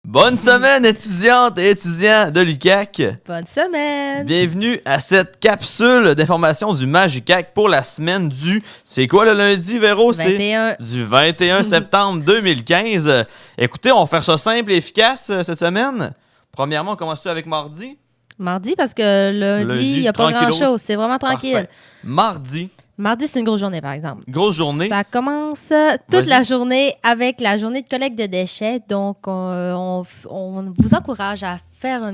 Bonne semaine, étudiantes et étudiants de l'UQAC. Bonne semaine. Bienvenue à cette capsule d'information du MAJ UQAC pour la semaine du... C'est quoi le lundi, Véro? 21. C'est du 21 septembre 2015. Écoutez, on va faire ça simple et efficace cette semaine. Premièrement, on commence avec mardi. Mardi, parce que lundi, il n'y a pas grand-chose. C'est vraiment tranquille. Parfait. Mardi, c'est une grosse journée, par exemple. Grosse journée. Ça commence toute la journée avec la journée de collecte de déchets. Donc, on vous encourage à faire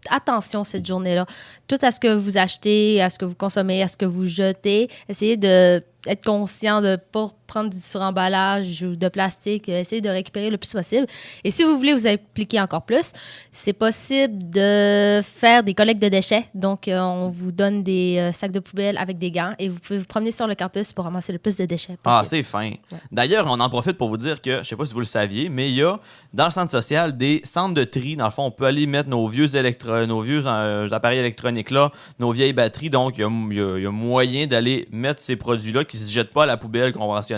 attention cette journée-là. Tout à ce que vous achetez, à ce que vous consommez, à ce que vous jetez. Essayez d'être conscient de ne pas prendre du suremballage ou de plastique. Essayez de récupérer le plus possible. Et si vous voulez vous impliquer encore plus, c'est possible de faire des collectes de déchets. Donc, on vous donne des sacs de poubelle avec des gants et vous pouvez vous promener sur le campus pour ramasser le plus de déchets possible. Ah, c'est fin. Ouais. D'ailleurs, on en profite pour vous dire que, je ne sais pas si vous le saviez, mais il y a dans le centre social des centres de tri. Dans le fond, on peut aller mettre nos vieux appareils électroniques là, nos vieilles batteries. Donc, il y a moyen d'aller mettre ces produits-là qui ne se jettent pas à la poubelle conventionnelle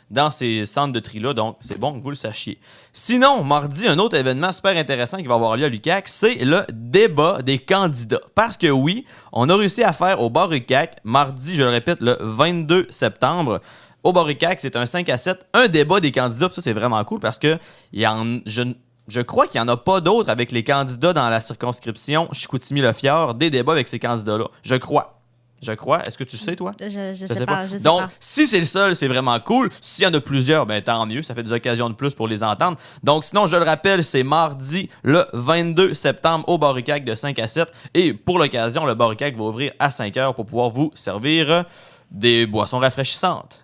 dans ces centres de tri-là. Donc, c'est bon que vous le sachiez. Sinon, mardi, un autre événement super intéressant qui va avoir lieu à l'UQAC, c'est le débat des candidats. Parce que oui, on a réussi à faire au bar UQAC, mardi, je le répète, le 22 septembre, au bar UQAC, c'est un 5 à 7, un débat des candidats. Puis ça, c'est vraiment cool parce que je crois qu'il n'y en a pas d'autres avec les candidats dans la circonscription Chicoutimi-Le-Fjord, des débats avec ces candidats-là. Je crois. Est-ce que tu sais, toi? Je sais pas. Donc, si c'est le seul, c'est vraiment cool. S'il y en a plusieurs, ben tant mieux. Ça fait des occasions de plus pour les entendre. Donc, sinon, je le rappelle, c'est mardi, le 22 septembre, au bar UQAC de 5 à 7. Et pour l'occasion, le bar UQAC va ouvrir à 5 heures pour pouvoir vous servir des boissons rafraîchissantes.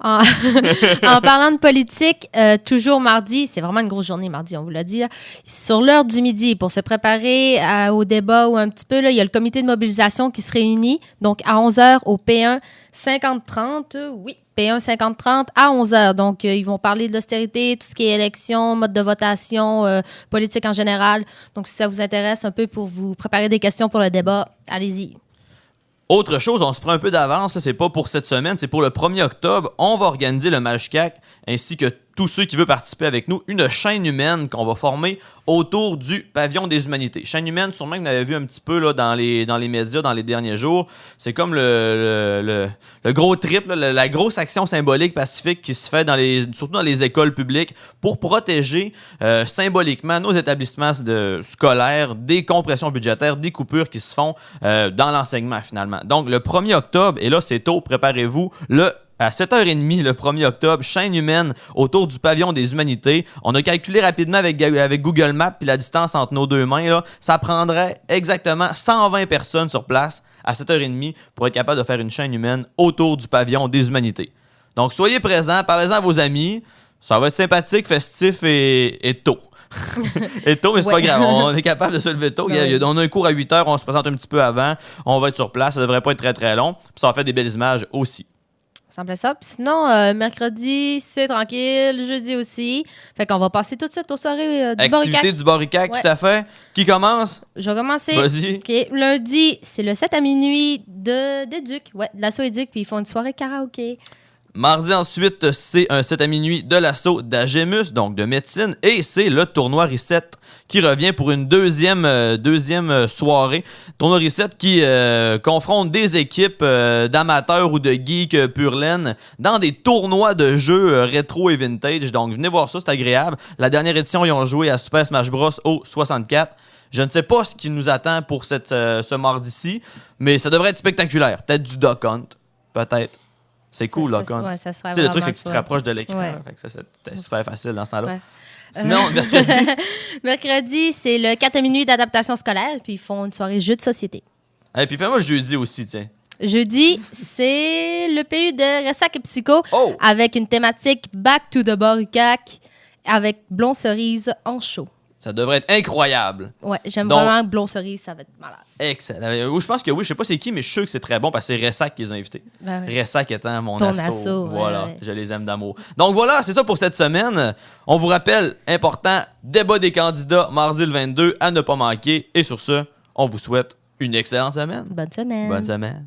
En parlant de politique, toujours mardi, c'est vraiment une grosse journée mardi, on vous l'a dit, là. Sur l'heure du midi, pour se préparer au débat ou un petit peu, là, il y a le comité de mobilisation qui se réunit, donc à 11h au P1 5030, P1 5030 à 11h. Donc, ils vont parler de l'austérité, tout ce qui est élection, mode de votation, politique en général. Donc, si ça vous intéresse un peu pour vous préparer des questions pour le débat, allez-y. Autre chose, on se prend un peu d'avance, là, c'est pas pour cette semaine, c'est pour le 1er octobre. On va organiser le MAJ UQAC ainsi que tous ceux qui veulent participer avec nous, une chaîne humaine qu'on va former autour du pavillon des humanités. Chaîne humaine, sûrement que vous l'avez vu un petit peu là, dans les médias dans les derniers jours. C'est comme le gros trip, là, la grosse action symbolique pacifique qui se fait surtout dans les écoles publiques pour protéger symboliquement nos établissements scolaires des compressions budgétaires, des coupures qui se font dans l'enseignement finalement. Donc le 1er octobre, et là c'est tôt, préparez-vous, à 7h30 le 1er octobre, chaîne humaine autour du pavillon des humanités. On a calculé rapidement avec Google Maps puis la distance entre nos deux mains. Là, ça prendrait exactement 120 personnes sur place à 7h30 pour être capable de faire une chaîne humaine autour du pavillon des humanités. Donc, soyez présents, parlez-en à vos amis. Ça va être sympathique, festif et tôt. Et tôt, mais c'est pas grave. On est capable de se lever tôt. On a un cours à 8h, on se présente un petit peu avant. On va être sur place. Ça devrait pas être très, très long. Puis ça va faire des belles images aussi. Ça me plaît ça. Puis sinon, mercredi, c'est tranquille. Jeudi aussi. Fait qu'on va passer tout de suite aux soirées du bar UQAC. Activité du bar UQAC, tout à fait. Qui commence? Je vais commencer. Vas-y. Okay. Lundi, c'est le 7 à minuit d'Éduc. Ouais, de l'assaut Éduc. Puis ils font une soirée karaoké. Mardi, ensuite, c'est un 7 à minuit de l'assaut d'Agemus, donc de médecine. Et c'est le tournoi Reset qui revient pour une deuxième soirée. Tournoi Reset qui confronte des équipes d'amateurs ou de geeks pur laine dans des tournois de jeux rétro et vintage. Donc, venez voir ça, c'est agréable. La dernière édition, ils ont joué à Super Smash Bros. Au 64. Je ne sais pas ce qui nous attend pour ce mardi-ci, mais ça devrait être spectaculaire. Peut-être du Duck Hunt, peut-être. C'est cool, là, quand. Ouais, ça serait le truc, c'est que tu te rapproches de l'écran. Ouais. Fait que ça, c'est super facile dans ce temps-là. Ouais. Sinon, mercredi. Mercredi, c'est le 4 à minuit d'adaptation scolaire, puis ils font une soirée jeux de société. Et puis fais-moi jeudi aussi, tiens. Jeudi, c'est le PU de Ressac et Psycho avec une thématique Back to the bar UQAC avec Blond Cerise en show. Ça devrait être incroyable. Ouais, j'aime vraiment Blond Cerise, ça va être malade. Excellent. Je pense que oui, je sais pas c'est qui, mais je suis sûr que c'est très bon parce que c'est Ressac qui les a invités. Ben oui. Ressac étant mon Ton asso. Voilà, ouais. Je les aime d'amour. Donc voilà, c'est ça pour cette semaine. On vous rappelle, important, débat des candidats, mardi le 22, à ne pas manquer. Et sur ce, on vous souhaite une excellente semaine. Bonne semaine. Bonne semaine.